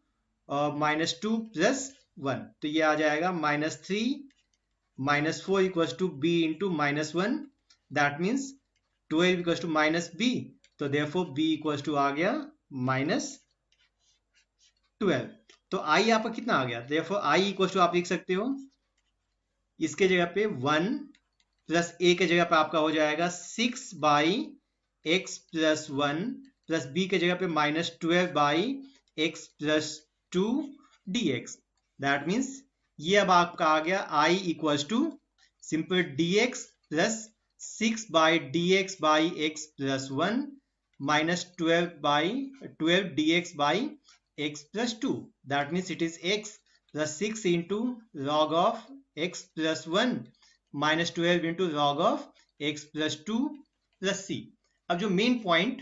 minus two plus one, तो ये आ जाएगा minus three minus four equal to b into minus one, that means 12 equal to minus b, तो देयरफॉर b इक्वल टू आ गया माइनस 12। तो i आपका कितना आ गया, देयरफॉर i इक्वल टू आप लिख सकते हो इसके जगह पे 1 प्लस a के जगह पे आपका हो जाएगा 6 by x plus one plus b के जगह पे minus 12 by x plus two d x. That means ये अब आपका आ गया i equal to simple dx plus 6 by dx by x plus one minus 12 dx by x plus 2, that means it is x plus 6 into log of x plus 1 minus 12 into log of x plus 2 plus c। अब जो मेन पॉइंट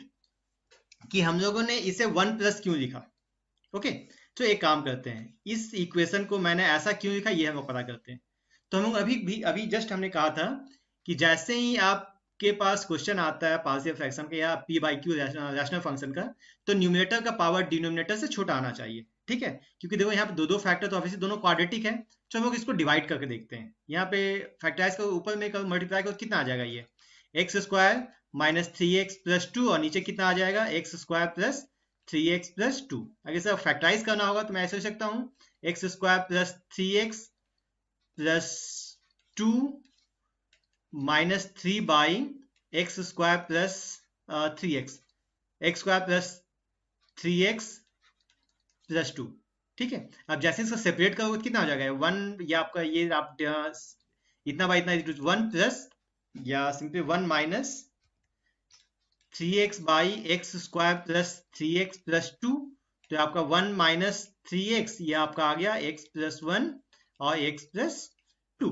कि हम लोगों ने इसे 1 प्लस क्यों लिखा, ओके, तो एक काम करते हैं, इस इक्वेशन को मैंने ऐसा क्यों लिखा ये हम पता करते हैं। तो हम लोग अभी जस्ट हमने कहा था कि जैसे ही आपके पास क्वेश्चन आता है पार्शियल फ्रैक्शन का या p by Q rational function का, तो न्यूमरेटर का पावर डिनोमिनेटर से छोटा आना चाहिए, ठीक है, क्योंकि देखो यहाँ पे दो दो फैक्टर तो ऑब्वियसली दोनों क्वाड्रेटिक है, तो हम लोग इसको डिवाइड करके देखते हैं। यहाँ पे फैक्टराइज का ऊपर में मल्टीप्लाई करो कितना आ जाएगा, ये x square minus three x plus to, और नीचे कितना आ जाएगा x square plus 3x plus two. अगर इसे फैक्टराइज करना होगा तो मैं ऐसे लिख सकता हूँ x square plus 3x plus two minus three by x square plus three x, x square plus 3x plus two, ठीक है। अब जैसे इसको सेपरेट करोगे तो कितना हो जाएगा, वन, या आपका ये आप इतना बाई इतना वन प्लस या simply one minus 3x by x square plus 3x plus two, तो आपका 1 माइनस 3x, ये आपका आ गया x प्लस वन और x प्लस टू।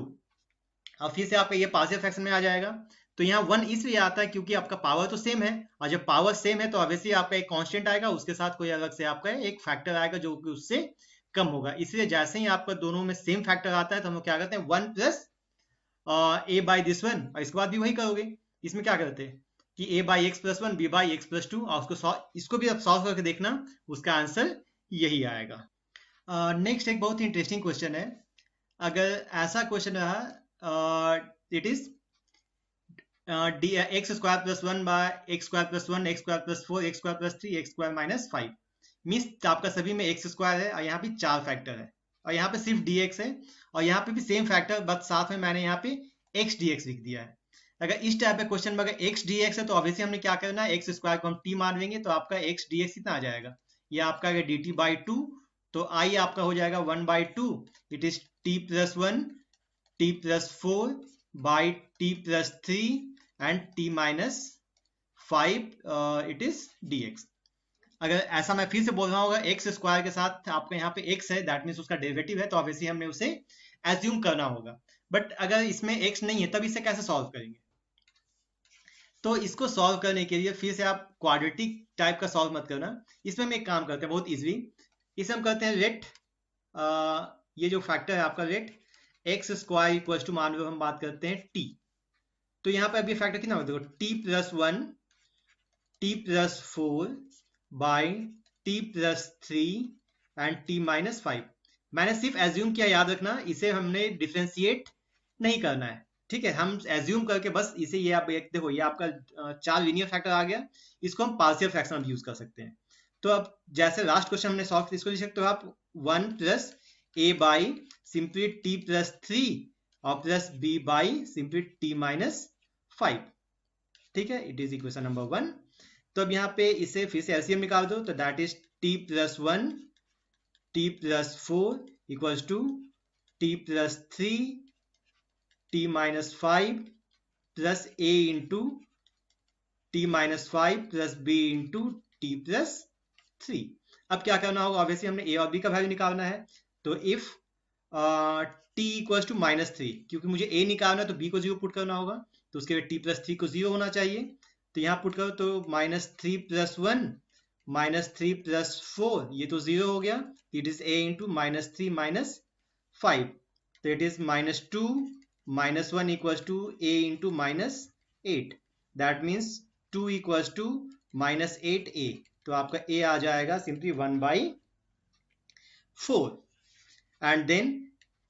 अब फिर से आपका ये पार्शियल फ्रैक्शन में आ जाएगा। तो यहाँ 1 इसलिए आता है क्योंकि आपका पावर तो सेम है, और जब पावर सेम है तो ऑब्वियसली आपका एक कांस्टेंट आएगा, उसके साथ कोई अलग से आपका एक फैक्टर आएगा जो कि उससे कम होगा। इसलिए जैसे ही आपका दोनों में सेम फैक्टर आता है तो हम लोग क्या करते हैं 1 plus a by this one, और इसके बाद भी वही करोगे। इसमें क्या करते हैं कि a by x plus one, b by x plus to, और इसको भी आप सॉल्व करके देखना, उसका आंसर यही आएगा। नेक्स्ट एक बहुत ही इंटरेस्टिंग क्वेश्चन है। अगर ऐसा क्वेश्चन रहा, it is X square plus one by x square plus one x square plus four x square plus three x square minus five, means आपका सभी में एक्स स्क्वायर है और यहाँ पे चार फैक्टर है, और यहाँ पे सिर्फ dx है, और यहाँ पे भी सेम फैक्टर, बट साथ में मैंने यहाँ पे x dx लिख दिया है। अगर इस टाइप के क्वेश्चन में अगर x dx है तो ऑब्वियसली हमने क्या करना है, एक्स स्क्वायर को हम t मान लेंगे, तो आपका x dx कितना आ जाएगा, ये आपका अगर dt बाई टू, तो i आपका हो जाएगा 1 by two, it is t plus one t plus four by t plus three and t minus five, it is dx। अगर ऐसा मैं फिर से बोल रहा हूँ, एक्स स्क्वायर के साथ आपका यहाँ पे x है, दैट मीन्स उसका डेरिवेटिव है, तो ऑब्वियसली हमने उसे एज्यूम करना होगा। बट अगर इसमें x नहीं है तब इसे कैसे सॉल्व करेंगे, तो इसको सॉल्व करने के लिए फिर से आप क्वाड्रेटिक टाइप का सॉल्व मत करना, इसमें हम एक काम करते हैं बहुत इजीली। इसे हम करते हैं लेट, ये जो फैक्टर है आपका let x square equal to, मान लो हम बात करते हैं टी। तो यहाँ पे अभी फैक्टर कितना होगा, देखो T plus 1 t plus 4 by t plus 3 and T minus 5। मैंने सिर्फ एज्यूम किया, याद रखना इसे हमने डिफ्रेंशिएट नहीं करना है, ठीक है। हम एज्यूम करके बस इसे, ये आप देखो ये आपका 4 लीनियर फैक्टर आ गया, इसको हम पार्शियल फ्रैक्शन यूज कर सकते हैं। तो अब जैसे लास्ट क्वेश्चन हमने सॉल्व किया, इसको लिख सकते हो आप 1 plus a by simply t plus 3 और plus B by simply t minus 5, ठीक है। It is equation number 1। तो अब यहाँ पे इसे फिर से एलसीएम निकाल दो, तो that is t plus 1 t plus 4 equals to t plus 3 t minus 5 plus a into t minus 5 plus B into t plus 3। अब क्या करना होगा, ऑब्वियसली हमने ए और बी का वैल्यू निकालना है। तो इफ टी इक्वल्स टू -3, क्योंकि मुझे ए निकालना है तो बी को 0 पुट करना होगा, तो उसके लिए टी प्लस 3 को 0 होना चाहिए। तो यहाँ पुट करो तो -3 प्लस 1 -3 प्लस 4, ये तो 0 हो गया। It is a into -3 minus 5, तो it is -2 -1 equals to A into -8। That means 2 equals to -8a। तो आपका a आ जाएगा simply 1/4। And then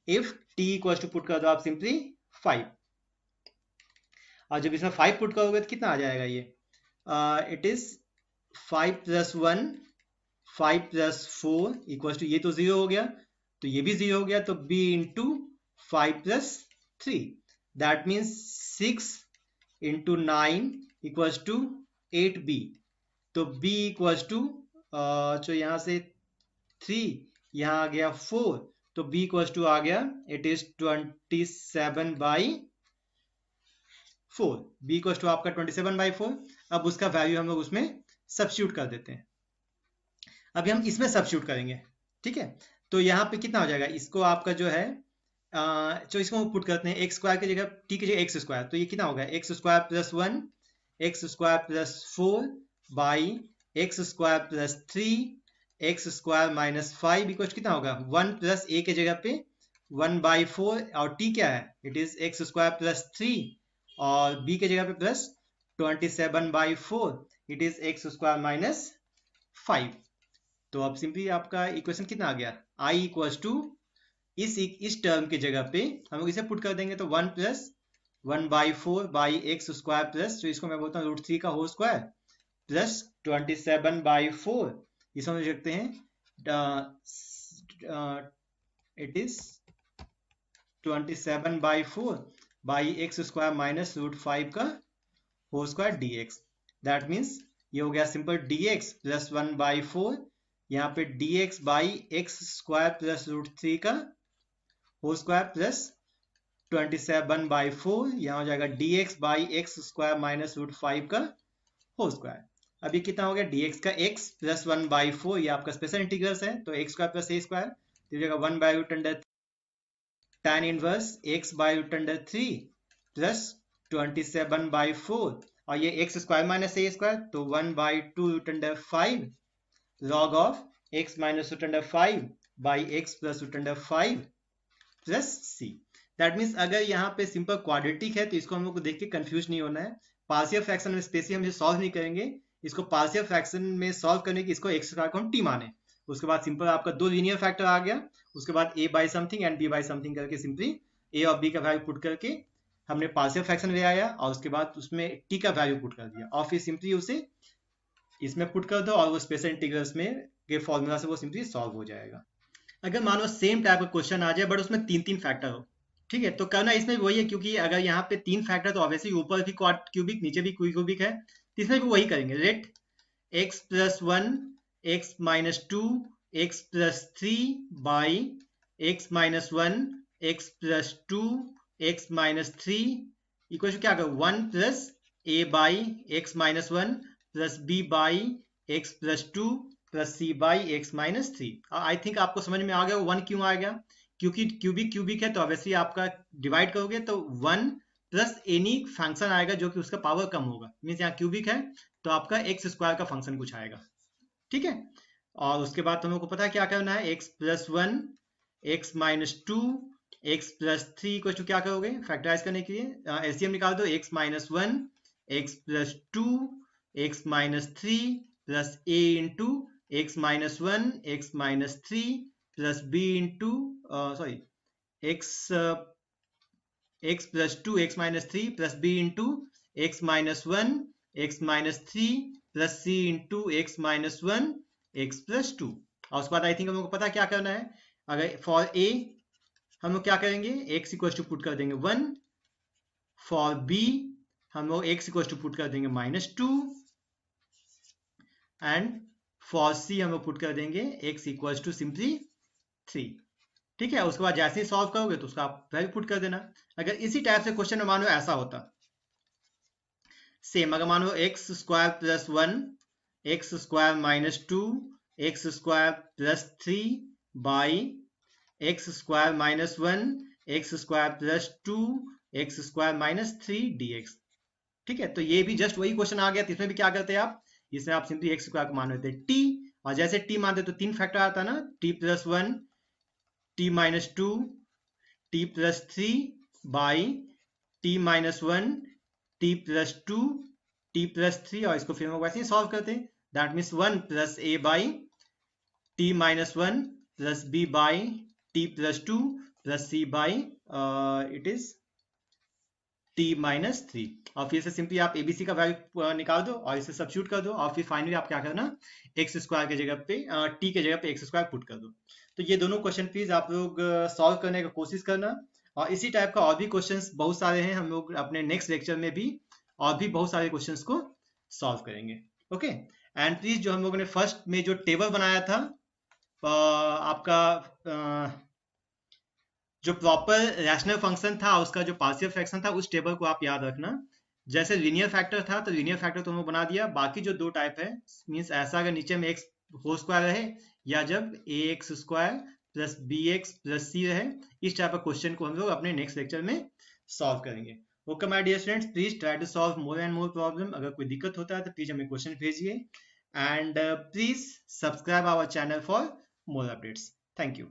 if t equals to put कर दो आप सिंपली 5, और जब इसमें 5 पुट करोगे तो कितना आ जाएगा ये, it is 5 plus 1 5 plus 4 equals to, ये तो 0 हो गया तो ये भी 0 हो गया, तो b into 5 plus 3, that means 6 into 9 equals to 8b। तो b इक्वल्स टू, जो यहाँ से 3 यहाँ आ गया 4, तो b इक्वल्स टू आ गया, it is 27/4। b equals to आपका 27/4। अब उसका वैल्यू हम लोग उसमें सब्स्टिट्यूट कर देते हैं। अभी हम इसमें सब्स्टिट्यूट करेंगे, ठीक है। तो यहाँ पे कितना हो जाएगा, इसको आपका जो है जो इसको पुट करते हैं एक्स स्क्वायर की जगह, टी की जगह एक्स स्क्वायर, तो ये कितना होगा x square plus 1 x square plus 4 by x square plus 3 x square minus 5 equal कितना होगा 1 प्लस ए के जगह पे 1/4, और टी क्या है, it is X square plus 3 और बी के जगह पे plus 27/4, it is X square minus 5। तो अब सिंपली आपका इक्वेशन कितना आ गया, i इक्वल्स टू इस टर्म की जगह पे हम लोग इसे पुट कर देंगे, तो 1 plus 1/4 by x square plus, तो इसको मैं बोलता हूँ √3 का होल स्क्वायर प्लस 27/4, इसमें लिख सकते हैं it is 27/4 by x square minus √5 का whole square dx। That means ये हो गया सिंपल dx प्लस 1/4, यहाँ पे dx by x square plus √3 का होल स्क्वायर प्लस 27/4, यहाँ हो जाएगा dx by x square minus √5 का होल स्क्वायर। अब ये कितना हो गया, dx का x प्लस 1/4, ये आपका स्पेशल इंटीग्रल्स है, तो x square plus a square, तो ये 1/√3 tan inverse x by √3 plus 27/4, और ये x square minus a square, तो 1/2√5 log of x minus √5 by x plus √5 plus c। That means अगर यहाँ पे सिंपल क्वाड्रेटिक है तो इसको हम लोग को देख के कंफ्यूज नहीं होना है। पार्शियल फ्रैक्शन में स्पेशली हम सॉल्व नहीं करेंगे इसको, पार्शियल फ्रैक्शन में सॉल्व करने की इसको x स्क्वायर को हम t माने, उसके बाद सिंपल आपका 2 लीनियर फैक्टर आ गया, उसके बाद a by something and b by something करके सिंपली a और b का वैल्यू पुट करके हमने पार्शियल फ्रैक्शन ले आया, और उसके बाद उसमें t का वैल्यू पुट कर दिया, और फिर सिंपली उसे इसमें पुट कर दो और वो स्पेशल इंटीग्रल्स में के फॉर्मूला से वो सिंपली सॉल्व हो जाएगा। अगर मान लो सेम टाइप का क्वेश्चन आ जाए बट उसमें 3 फैक्टर हो, ठीक है, तो करना इसमें वही है, क्योंकि अगर यहाँ पे 3 फैक्टर तो ऑब्वियसली ऊपर भी क्यूबिक नीचे भी क्यूबिक है, तो इसमें भी वही करेंगे, let x plus 1 x minus 2 x plus 3 by x minus 1 x plus 2 x minus 3 equal क्या होगा 1 plus a by x minus 1 plus b by x plus 2 plus c by x minus 3। I think आपको समझ में आ गया 1 क्यों आ गया, क्योंकि क्यूबिक है तो ऑब्वियसली आपका डिवाइड करोगे तो 1 प्लस एनी फंक्शन आएगा जो कि उसका पावर कम होगा, मीन्स यहाँ क्यूबिक है तो आपका एक्स स्क्वायर का फंक्शन कुछ आएगा, ठीक है। और उसके बाद हम लोग को पता है क्या करना है, x plus one, x minus two, x plus three equal to क्या करोगे फैक्टराइज करने के लिए, एलसीएम निकाल दो, x minus one, x plus two, x minus three plus a into x minus one, x minus three plus B into sorry x x plus two, x minus three plus B into x minus one, x minus three plus C into x minus one, x plus to. और उसके बाद आई थिंक हम लोग को पता क्या करना है, अगर फॉर ए हम लोग क्या करेंगे, एक्स इक्वल टू पुट कर देंगे वन, फॉर बी हम लोग एक्स इक्वल टू पुट कर देंगे minus two, and for c हम लोग पुट कर देंगे x equal to simply three, ठीक है। उसके बाद जैसे ही सॉल्व करोगे तो उसका आप वैल्यू पुट कर देना। अगर इसी टाइप से क्वेश्चन में मान लो ऐसा होता सेम, अगर मान लो x square plus one, x square minus two, x square plus three by x square minus one, x square plus two, x square minus three dx, ठीक है। तो ये भी जस्ट वही क्वेश्चन आ गया, तो इसमें भी क्या करते हैं आप, इसमें आप सिंपली एक्स स्क्वायर को मान लेते हैं टी, और जैसे टी मानते तो तीन फैक्टर आता ना, t plus one, t minus two, t plus three by t minus one, t plus two, t plus three, और इसको फिर हम वैसे ही सॉल्व करते हैं, that means one plus a by t minus one plus B by t plus two plus C by it is t minus three, और फिर से सिंपली आप एबीसी का वैल्यू निकाल दो और इसे सब्स्टिट्यूट कर दो, और फिर फाइनली आप क्या करना, एक्स स्क्वायर की जगह पे टी के जगह पे एक्स स्क्वायर पुट कर दो। तो ये दोनों क्वेश्चन प्लीज आप लोग सॉल्व करने का कोशिश करना, और इसी टाइप का और भी क्वेश्चंस बहुत सारे हैं, हम लोग अपने नेक्स्ट लेक्चर में भी और भी बहुत सारे क्वेश्चंस को सॉल्व करेंगे, ओके। एंड प्लीज जो हम लोगों ने फर्स्ट में जो टेबल बनाया था आपका जो प्रॉपर रैशनल फंक्शन था उसका जो पार्शियल फ्रैक्शन था, उस टेबल को आप याद रखना। जैसे लीनियर फैक्टर था तो लीनियर फैक्टर तो हम लोग बना दिया, बाकी जो दो टाइप है मीन्स ऐसा अगर नीचे में एक्स होल स्क्वायर रहे, या जब a x square plus B x plus c रहे, इस टाइप का क्वेश्चन को हम लोग अपने नेक्स्ट लेक्चर में सॉल्व करेंगे। Okay my dear students, please try to solve more and more problem. अगर कोई दिक्कत होता है तो प्लीज हमें क्वेश्चन भेजिए, and please subscribe our channel for more updates. Thank you.